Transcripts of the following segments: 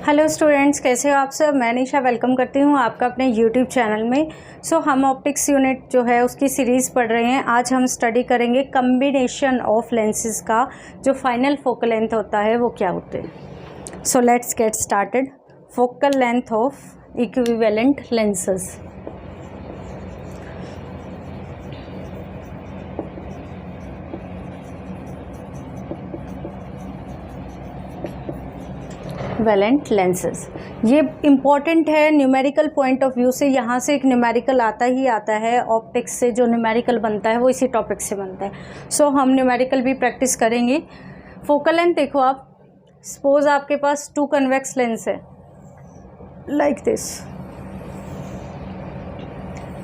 Hello students, कैसे हो आप सब। मैं निशा वेलकम करती हूँ आपका अपने यूट्यूब चैनल में। हम ऑप्टिक्स यूनिट जो है उसकी सीरीज़ पढ़ रहे हैं। आज हम स्टडी करेंगे कम्बिनेशन ऑफ लेंसेज का जो फाइनल फोकल लेंथ होता है वो क्या होते हैं। So let's get started. Focal length of equivalent lenses. Valent lenses ये इम्पॉर्टेंट है न्यूमेरिकल पॉइंट ऑफ व्यू से। यहाँ से एक न्यूमेरिकल आता ही आता है। ऑप्टिक्स से जो न्यूमेरिकल बनता है वो इसी टॉपिक से बनता है। हम न्यूमेरिकल भी प्रैक्टिस करेंगे। फोकल लेंथ देखो आप, सपोज आपके पास 2 कन्वेक्स लेंस है लाइक दिस।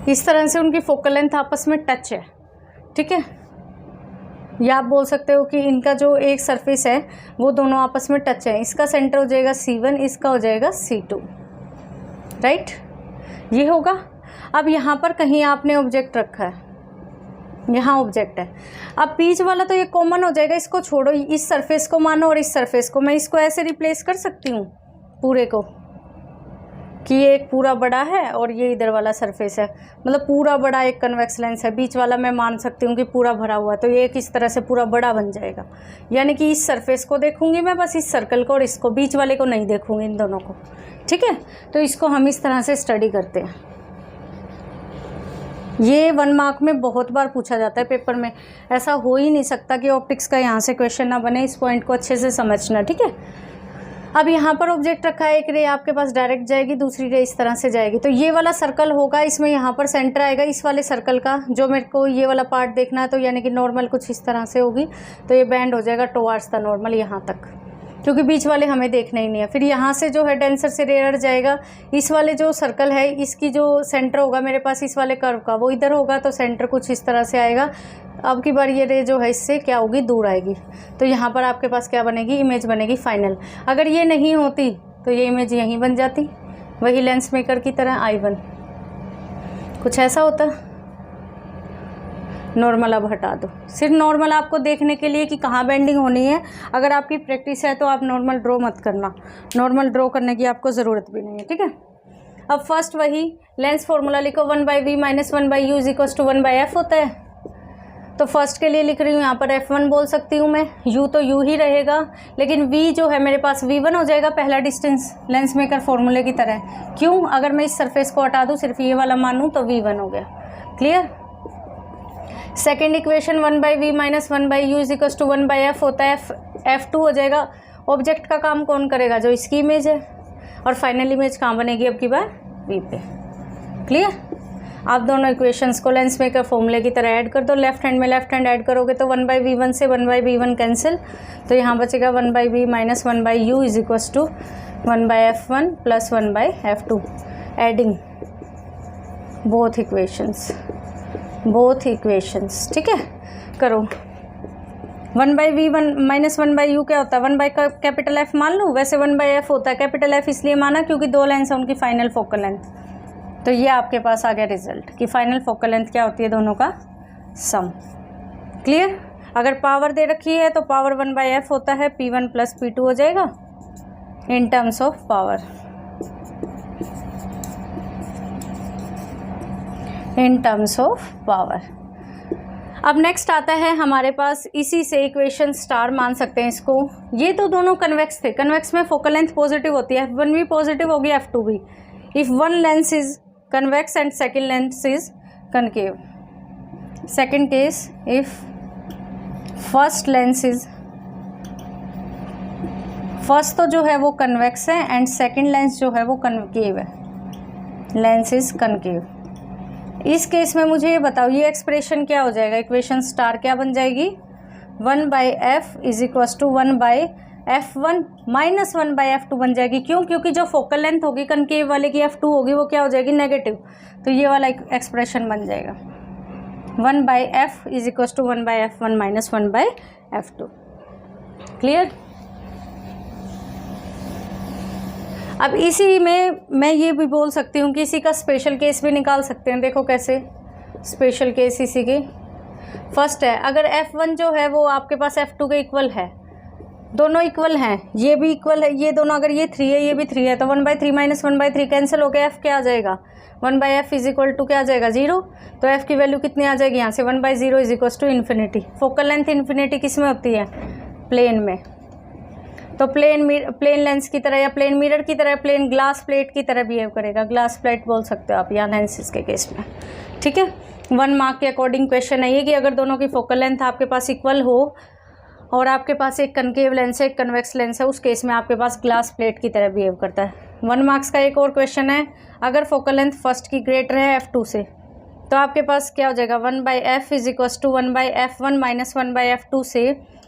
इस तरह से उनकी फोकल लेंथ आपस में टच है, ठीक है। या आप बोल सकते हो कि इनका जो एक सरफेस है वो दोनों आपस में टच है। इसका सेंटर हो जाएगा C1, इसका हो जाएगा C2, राइट। ये होगा। अब यहाँ पर कहीं आपने ऑब्जेक्ट रखा है, यहाँ ऑब्जेक्ट है। अब बीच वाला तो ये कॉमन हो जाएगा, इसको छोड़ो। इस सरफेस को मानो और इस सरफेस को, मैं इसको ऐसे रिप्लेस कर सकती हूँ पूरे को कि ये एक पूरा बड़ा है और ये इधर वाला सरफेस है। मतलब पूरा बड़ा एक कन्वेक्स लेंस है, बीच वाला मैं मान सकती हूँ कि पूरा भरा हुआ है। तो ये एक इस तरह से पूरा बड़ा बन जाएगा। यानी कि इस सरफेस को देखूंगी मैं बस, इस सर्कल को, और इसको, बीच वाले को नहीं देखूंगी, इन दोनों को, ठीक है। तो इसको हम इस तरह से स्टडी करते हैं। ये 1 मार्क में बहुत बार पूछा जाता है पेपर में। ऐसा हो ही नहीं सकता कि ऑप्टिक्स का यहाँ से क्वेश्चन ना बने। इस पॉइंट को अच्छे से समझना, ठीक है। अब यहाँ पर ऑब्जेक्ट रखा है, एक रे आपके पास डायरेक्ट जाएगी, दूसरी रे इस तरह से जाएगी। तो ये वाला सर्कल होगा, इसमें यहाँ पर सेंटर आएगा इस वाले सर्कल का, जो मेरे को ये वाला पार्ट देखना है। तो यानी कि नॉर्मल कुछ इस तरह से होगी। तो ये बैंड हो जाएगा टुवार्ड्स द नॉर्मल यहाँ तक, क्योंकि बीच वाले हमें देखने ही नहीं है। फिर यहाँ से जो है डेंसर से रेयर जाएगा। इस वाले जो सर्कल है इसकी जो सेंटर होगा मेरे पास इस वाले कर्व का, वो इधर होगा। तो सेंटर कुछ इस तरह से आएगा। अब की बार ये रे जो है इससे क्या होगी, दूर आएगी। तो यहाँ पर आपके पास क्या बनेगी, इमेज बनेगी फाइनल। अगर ये नहीं होती तो ये इमेज यहीं बन जाती, वही लेंस मेकर की तरह I1 कुछ ऐसा होता। नॉर्मल अब हटा दो, सिर्फ नॉर्मल आपको देखने के लिए कि कहाँ बेंडिंग होनी है। अगर आपकी प्रैक्टिस है तो आप नॉर्मल ड्रॉ मत करना, नॉर्मल ड्रॉ करने की आपको ज़रूरत भी नहीं है, ठीक है। अब फर्स्ट वही लेंस फॉर्मूला लिखो, 1/v - 1/u = 1/f होता है। तो फर्स्ट के लिए लिख रही हूँ, यहाँ पर F1 बोल सकती हूँ मैं, U तो U ही रहेगा, लेकिन V जो है मेरे पास V1 हो जाएगा, पहला डिस्टेंस लेंस मेकर फॉर्मूले की तरह। क्यों, अगर मैं इस सरफेस को हटा दूँ, सिर्फ ये वाला मानूँ, तो V1 हो गया। Clear. Second equation 1/v - 1/u = 1/f होता है। F2 हो जाएगा। ऑब्जेक्ट का काम कौन करेगा, जो इसकी इमेज है। और फाइनल इमेज कहाँ बनेगी अब की बार, V पे। क्लियर। आप दोनों इक्वेशंस को लेंस मेकर फॉर्मूले की तरह ऐड कर दो। लेफ्ट हैंड में लेफ्ट हैंड ऐड करोगे तो 1/v1 से 1/v1 कैंसिल। तो यहाँ बचेगा 1/v - 1/u = 1/f1 + 1/f2। Adding both equations, ठीक है। करो। 1/v1 - 1/u क्या होता है, 1/F मान लूँ। वैसे 1/f होता है। कैपिटल F इसलिए माना क्योंकि 2 लेंस है उनकी फाइनल फोकल लेंथ। तो ये आपके पास आ गया रिजल्ट कि फाइनल फोकल लेंथ क्या होती है, दोनों का सम। क्लियर। अगर पावर दे रखी है तो पावर 1/f होता है, P1 + P2 हो जाएगा इन टर्म्स ऑफ पावर। अब नेक्स्ट आता है हमारे पास, इसी से इक्वेशन स्टार मान सकते हैं इसको। ये तो दोनों कन्वेक्स थे। कन्वेक्स में फोकल लेंथ पॉजिटिव होती है, F1 भी पॉजिटिव होगी, F2 भी। If one lens is convex and second lens is concave. Second case, if first तो जो है वो convex है and second lens जो है वो concave है, lens is concave। इस केस में मुझे ये बताओ, ये एक्सप्रेशन क्या हो जाएगा, इक्वेशन स्टार क्या बन जाएगी, 1/f = 1/f1 - 1/f2 बन जाएगी। क्यों, क्योंकि जो फोकल लेंथ होगी कनकेव वाले की F2 होगी, वो क्या हो जाएगी, नेगेटिव। तो ये वाला एक्सप्रेशन बन जाएगा 1/f = 1/f1 - 1/f2। क्लियर। अब इसी में मैं ये भी बोल सकती हूँ कि इसी का स्पेशल केस भी निकाल सकते हैं। देखो कैसे स्पेशल केस इसी के फर्स्ट है। अगर F1 जो है वो आपके पास F2 के इक्वल है, दोनों इक्वल हैं, ये भी इक्वल है, ये दोनों अगर ये 3 है ये भी 3 है तो 1/3 माइनस 1/3 कैंसिल हो गया, f क्या आ जाएगा 1/f इज इक्वल टू क्या आ जाएगा 0। तो f की वैल्यू कितनी आ जाएगी यहाँ से 1/0 is equal to infinity. Focal length infinity किस में होती है, प्लेन में। तो प्लेन लेंस की तरह या प्लेन मिरर की तरह, प्लेन ग्लास प्लेट की तरह बिहेव करेगा, ग्लास प्लेट बोल सकते हो आप यहाँ लेंसेज के केस में, ठीक है। 1 मार्क के अकॉर्डिंग क्वेश्चन है ये कि अगर दोनों की फोकल लेंथ आपके पास इक्वल हो और आपके पास एक कनकेव लेंस है एक कन्वेक्स लेंस है, उस केस में आपके पास ग्लास प्लेट की तरह बिहेव करता है। 1 मार्क्स का एक और क्वेश्चन है, अगर फोकल लेंथ फर्स्ट की ग्रेटर है f2 से तो आपके पास क्या हो जाएगा 1/f is equal to 1/f1 minus 1/f2 से।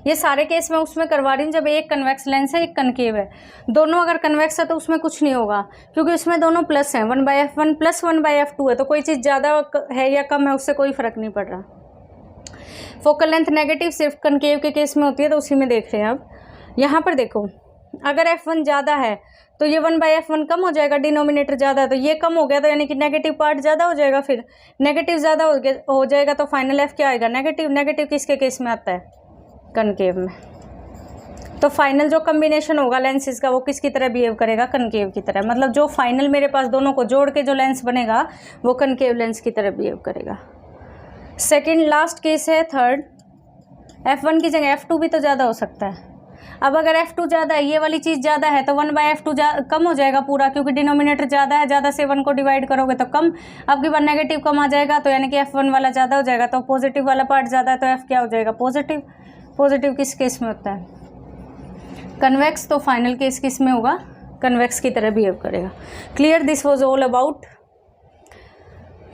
ये सारे केस मैं उसमें करवा रही हूँ जब एक कन्वेक्स लेंस है एक कनकेव है। दोनों अगर कन्वेक्स है तो उसमें कुछ नहीं होगा क्योंकि उसमें दोनों प्लस हैं, 1/f1 प्लस 1/f2 है, तो कोई चीज़ ज़्यादा है या कम है उससे कोई फ़र्क नहीं पड़ रहा। फोकल लेंथ नेगेटिव सिर्फ कनकेव के केस में होती है, तो उसी में देख रहे हैं अब। यहाँ पर देखो अगर f1 ज़्यादा है तो ये 1/f1 कम हो जाएगा, डिनोमिनेटर ज़्यादा है तो ये कम हो गया, तो यानी कि नेगेटिव पार्ट ज़्यादा हो जाएगा। फिर नेगेटिव ज़्यादा हो जाएगा तो फाइनल f क्या आएगा नेगेटिव। नेगेटिव किसके केस में आता है, कनकेव में। तो फाइनल जो कम्बिनेशन होगा लेंसेज का वो किसकी तरह बिहेव करेगा, कनकेव की तरह। मतलब जो फाइनल मेरे पास दोनों को जोड़ के जो लेंस बनेगा वो कनकेव लेंस की तरह बिहेव करेगा। सेकेंड लास्ट केस है थर्ड, f1 की जगह f2 भी तो ज़्यादा हो सकता है। अब अगर f2 ज़्यादा है, ये वाली चीज़ ज़्यादा है तो 1/f2 कम हो जाएगा पूरा, क्योंकि डिनोमिनेटर ज़्यादा है, ज़्यादा से 1 को डिवाइड करोगे तो कम। अब की बार नेगेटिव कम आ जाएगा तो यानी कि f1 वाला ज़्यादा हो जाएगा, तो पॉजिटिव वाला पार्ट ज़्यादा है तो f क्या हो जाएगा पॉजिटिव। पॉजिटिव किस केस में होता है, कन्वेक्स। तो फाइनल केस किस में होगा, कन्वेक्स की तरह बिहेव करेगा। Clear, this was all about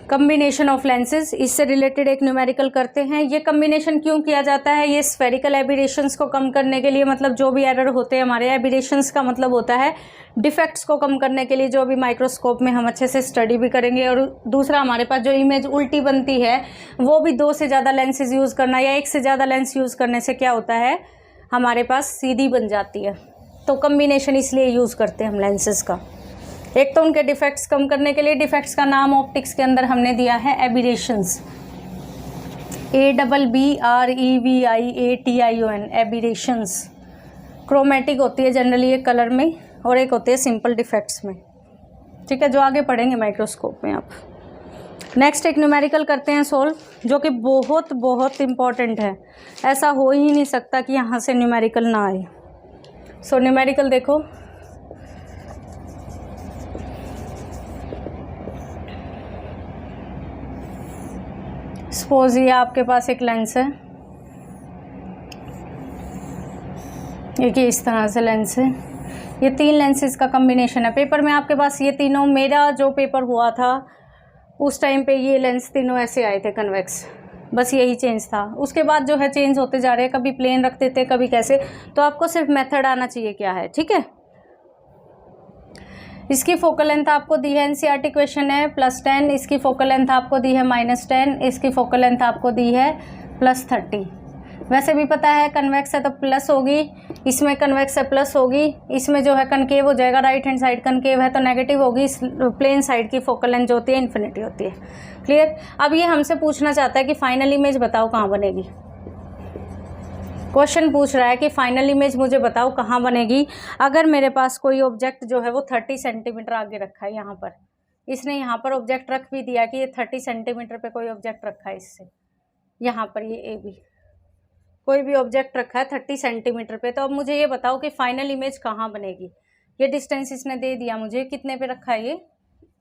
combination of lenses. इससे रिलेटेड एक न्यूमेरिकल करते हैं। ये कम्बिनेशन क्यों किया जाता है, ये स्फेरिकल एबिरेशंस को कम करने के लिए, मतलब जो भी एरर होते हैं हमारे, एबिरेशंस का मतलब होता है डिफेक्ट्स को कम करने के लिए, जो भी माइक्रोस्कोप में हम अच्छे से स्टडी भी करेंगे। और दूसरा हमारे पास जो इमेज उल्टी बनती है वो भी 2 से ज़्यादा लेंसेज यूज़ करना या 1 से ज़्यादा लेंस यूज़ करने से क्या होता है, हमारे पास सीधी बन जाती है। तो कम्बिनेशन इसलिए यूज़ करते हैं हम लेंसेज का। एक तो उनके डिफेक्ट्स कम करने के लिए, डिफेक्ट्स का नाम ऑप्टिक्स के अंदर हमने दिया है एबिरेशंस, ABBREVIATION, एबिरेशंस। क्रोमेटिक होती है जनरली एक कलर में और एक होती है सिंपल डिफेक्ट्स में, ठीक है, जो आगे पढ़ेंगे माइक्रोस्कोप में आप। नेक्स्ट एक न्यूमेरिकल करते हैं सोल्व, जो कि बहुत बहुत इम्पॉर्टेंट है। ऐसा हो ही नहीं सकता कि यहाँ से न्यूमेरिकल ना आए। सो न्यूमेरिकल देखो, सपोज ये आपके पास एक लेंस है, एक इस तरह से लेंस है, ये 3 लेंसेज का कम्बिनेशन है। पेपर में आपके पास ये तीनों, मेरा जो पेपर हुआ था उस टाइम पे ये लेंस तीनों ऐसे आए थे कन्वेक्स, बस यही चेंज था। उसके बाद जो है चेंज होते जा रहे हैं, कभी प्लेन रखते थे कभी कैसे, तो आपको सिर्फ मेथड आना चाहिए क्या है, ठीक है। इसकी फोकल लेंथ आपको दी है, एनसीईआरटी क्वेश्चन है, +10। इसकी फोकल लेंथ आपको दी है -10। इसकी फोकल लेंथ आपको दी है +30। वैसे भी पता है कन्वेक्स है तो प्लस होगी, इसमें कन्वेक्स है प्लस होगी, इसमें जो है कनकेव हो जाएगा, राइट हैंड साइड कनकेव है तो नेगेटिव होगी। इस प्लेन साइड की फोकल लेंथ जो होती है इन्फिनिटी होती है। क्लियर। अब ये हमसे पूछना चाहता है कि फाइनल इमेज बताओ कहाँ बनेगी। क्वेश्चन पूछ रहा है कि फाइनल इमेज मुझे बताओ कहाँ बनेगी। अगर मेरे पास कोई ऑब्जेक्ट जो है वो 30 सेंटीमीटर आगे रखा है, यहाँ पर इसने यहाँ पर ऑब्जेक्ट रख भी दिया कि ये 30 सेंटीमीटर पे कोई ऑब्जेक्ट रखा है, इससे यहाँ पर ये ए बी कोई भी ऑब्जेक्ट रखा है 30 सेंटीमीटर पे। तो अब मुझे ये बताओ कि फाइनल इमेज कहाँ बनेगी। ये डिस्टेंस इसने दे दिया मुझे, कितने पे रखा है, ये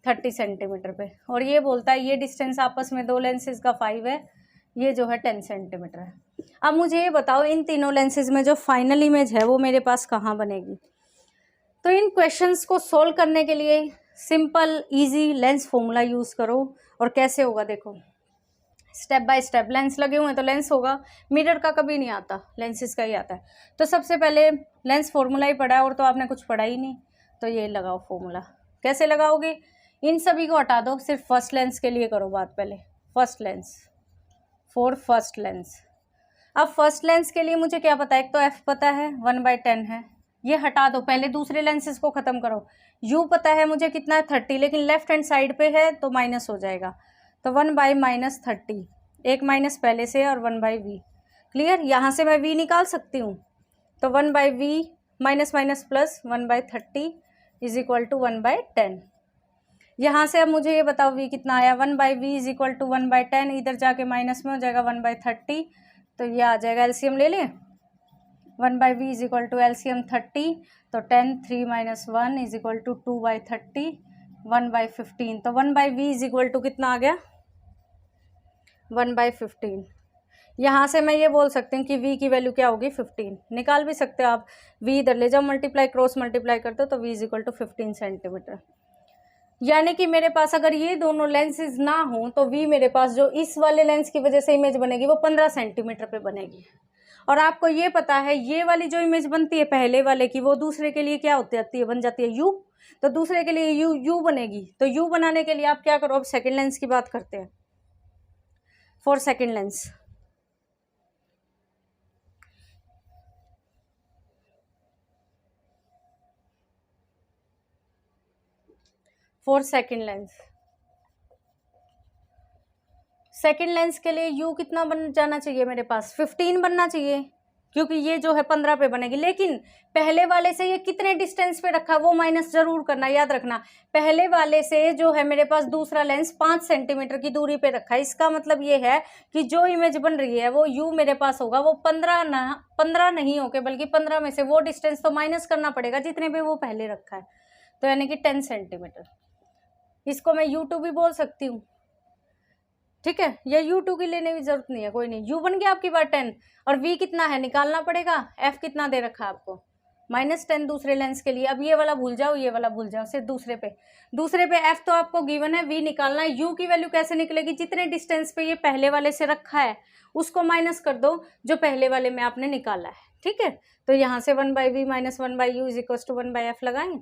30 सेंटीमीटर पे, और ये बोलता है ये डिस्टेंस आपस में 2 लेंसेज का 5 है, ये जो है 10 सेंटीमीटर है। अब मुझे ये बताओ इन तीनों लेंसेज में जो फाइनल इमेज है वो मेरे पास कहाँ बनेगी। तो इन क्वेश्चंस को सोल्व करने के लिए simple easy lens formula use करो। और कैसे होगा देखो, स्टेप बाय स्टेप। लेंस लगे हुए हैं तो लेंस होगा, मिरर का कभी नहीं आता, लेंसेज का ही आता है। तो सबसे पहले लेंस फॉर्मूला ही पढ़ा है, और तो आपने कुछ पढ़ा ही नहीं, तो ये लगाओ फॉर्मूला। कैसे लगाओगे, इन सभी को हटा दो, सिर्फ फर्स्ट लेंस के लिए करो बात पहले। First lens for first lens. अब फर्स्ट लेंस के लिए मुझे क्या पता है, एक तो f पता है 1/10 है, ये हटा दो, पहले दूसरे लेंसेज को ख़त्म करो। u पता है मुझे कितना है 30, लेकिन लेफ्ट हैंड साइड पे है तो माइनस हो जाएगा, तो 1/-30, एक माइनस पहले से और 1/v। क्लियर। यहाँ से मैं v निकाल सकती हूँ, तो 1/v minus minus plus 1/30 is equal to 1/10। यहाँ से अब मुझे ये बताओ v कितना आया, 1/v इज इक्वल टू 1/10, इधर जाके माइनस में हो जाएगा 1/30, तो ये आ जाएगा, एलसीएम ले लें। 1/v is equal to LCM 30, तो 10 3 - 1 इज इक्वल टू 2/30 1/15। तो 1/v इज इक्वल टू कितना आ गया, 1/15। यहाँ से मैं ये बोल सकती हूँ कि v की वैल्यू क्या होगी, 15। निकाल भी सकते हो आप, v इधर ले जाओ, मल्टीप्लाई क्रॉस मल्टीप्लाई करते हो तो v is equal to 15 centimetre. यानी कि मेरे पास अगर ये दोनों लेंसेज ना हो तो v मेरे पास जो इस वाले लेंस की वजह से इमेज बनेगी वो 15 सेंटीमीटर पे बनेगी। और आपको ये पता है ये वाली जो इमेज बनती है पहले वाले की, वो दूसरे के लिए क्या होती है, बन जाती है u। तो दूसरे के लिए u बनेगी। तो u बनाने के लिए आप क्या करो, अब सेकेंड लेंस की बात करते हैं। For second lens, second lens के लिए u कितना बन जाना चाहिए, मेरे पास 15 बनना चाहिए, क्योंकि ये जो है 15 पे बनेगी। लेकिन पहले वाले से ये कितने डिस्टेंस पे रखा वो माइनस जरूर करना, याद रखना। पहले वाले से जो है मेरे पास दूसरा लेंस 5 सेंटीमीटर की दूरी पे रखा है। इसका मतलब ये है कि जो इमेज बन रही है वो u मेरे पास होगा, वो 15 नहीं होके बल्कि 15 में से वो डिस्टेंस तो माइनस करना पड़ेगा जितने पे वो पहले रखा है, तो यानी कि 10 सेंटीमीटर। इसको मैं u2 भी बोल सकती हूँ, ठीक है, या u2 की लेने की जरूरत नहीं है, कोई नहीं। u बन गया आपकी बार 10, और v कितना है निकालना पड़ेगा, f कितना दे रखा है आपको, -10 दूसरे लेंस के लिए। अब ये वाला भूल जाओ, ये वाला भूल जाओ, सिर्फ दूसरे पे f तो आपको गिवन है, v निकालना है। u की वैल्यू कैसे निकलेगी, जितने डिस्टेंस पे ये पहले वाले से रखा है उसको माइनस कर दो जो पहले वाले में आपने निकाला है, ठीक है। तो यहाँ से 1/v minus 1/u is equal to 1/f लगाएं।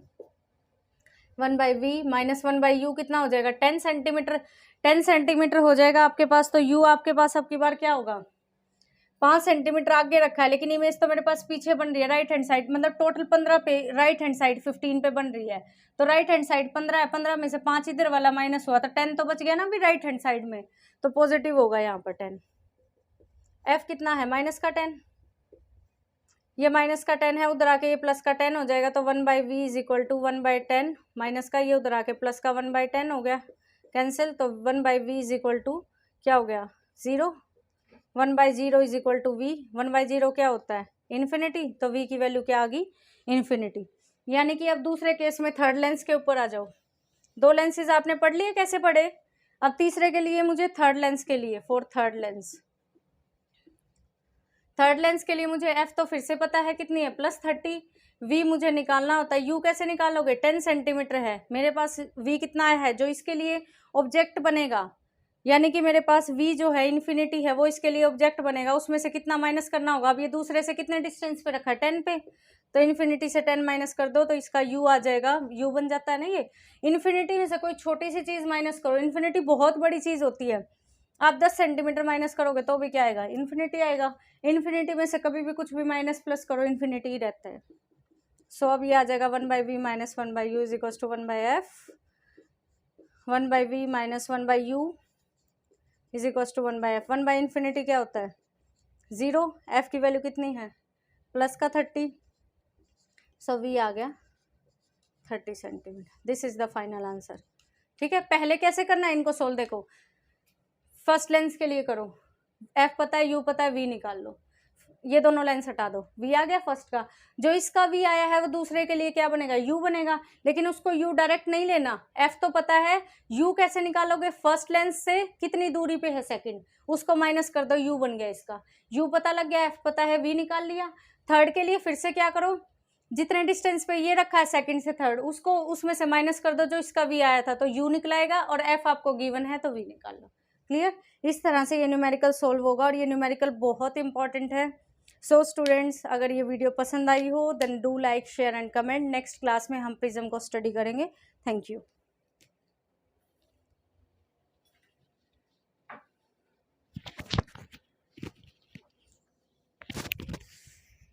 1/v माइनस 1/u कितना हो जाएगा, 10 सेंटीमीटर। 10 सेंटीमीटर हो जाएगा आपके पास, तो u आपके पास अब की बार क्या होगा, 5 सेंटीमीटर आगे रखा है, लेकिन इमेज तो मेरे पास पीछे बन रही है राइट हैंड साइड, मतलब टोटल 15 पे, राइट हैंड साइड 15 पे बन रही है। तो राइट हैंड साइड 15 है, 15 में से 5 इधर वाला माइनस हुआ तो 10 तो बच गया ना भी राइट हैंड साइड में, तो पॉजिटिव होगा यहाँ पर 10। f कितना है, माइनस का 10, ये माइनस का 10 है, उधर आके ये प्लस का 10 हो जाएगा। तो 1/v is equal to 1/10 minus का, ये उधर आके प्लस का 1/10 हो गया, कैंसिल। तो 1/v इज इक्वल टू क्या हो गया, 0। 1/0 इज इक्वल टू v, 1/0 क्या होता है, इन्फिनिटी, तो v की वैल्यू क्या आ गई, इन्फिनिटी। यानी कि अब दूसरे केस में थर्ड लेंस के ऊपर आ जाओ। 2 लेंसेज आपने पढ़ लिए, कैसे पढ़े। अब तीसरे के लिए मुझे थर्ड लेंस के लिए, फॉर थर्ड लेंस के लिए मुझे f तो फिर से पता है कितनी है, +30। v मुझे निकालना होता है, u कैसे निकालोगे, 10 सेंटीमीटर है मेरे पास, v कितना है जो इसके लिए ऑब्जेक्ट बनेगा, यानी कि मेरे पास v जो है इन्फिनिटी है वो इसके लिए ऑब्जेक्ट बनेगा, उसमें से कितना माइनस करना होगा। अब ये दूसरे से कितने डिस्टेंस पे रखा है, 10 पे, तो इन्फिनिटी से 10 माइनस कर दो तो इसका u आ जाएगा, u बन जाता है ना। ये इन्फिनिटी में से कोई छोटी सी चीज़ माइनस करो, इन्फिनिटी बहुत बड़ी चीज़ होती है। आप 10 सेंटीमीटर माइनस करोगे तो भी क्या आएगा, इन्फिनिटी आएगा। इन्फिनिटी में से कभी भी कुछ भी माइनस प्लस करो, इन्फिनिटी ही रहता है। सो अब ये आ जाएगा 1/v minus 1/u is equal to 1/f, 1/v minus 1/u is equal to 1/f। 1/इन्फिनिटी क्या होता है, 0। f की वैल्यू कितनी है, प्लस का 30, सो v आ गया 30 centimetre. This is the final answer, ठीक है। पहले कैसे करना है इनको सोल्व, देखो फर्स्ट लेंस के लिए करो, f पता है, u पता है, v निकाल लो, ये दोनों लेंस हटा दो, v आ गया फर्स्ट का। जो इसका v आया है वो दूसरे के लिए क्या बनेगा, u बनेगा, लेकिन उसको u डायरेक्ट नहीं लेना, f तो पता है, u कैसे निकालोगे, फर्स्ट लेंस से कितनी दूरी पे है सेकंड, उसको माइनस कर दो, u बन गया इसका, u पता लग गया, f पता है, v निकाल लिया। थर्ड के लिए फिर से क्या करो, जितने डिस्टेंस पे ये रखा है सेकंड से थर्ड, उसको उसमें से माइनस कर दो जो इसका v आया था, तो u निकलाएगा, और f आपको गिवन है तो v निकाल लो। क्लियर, इस तरह से ये न्यूमेरिकल सोल्व होगा, और ये न्यूमेरिकल बहुत इंपॉर्टेंट है। सो स्टूडेंट्स, अगर ये वीडियो पसंद आई हो then do like share and comment. Next class में हम प्रिज्म को स्टडी करेंगे। Thank you.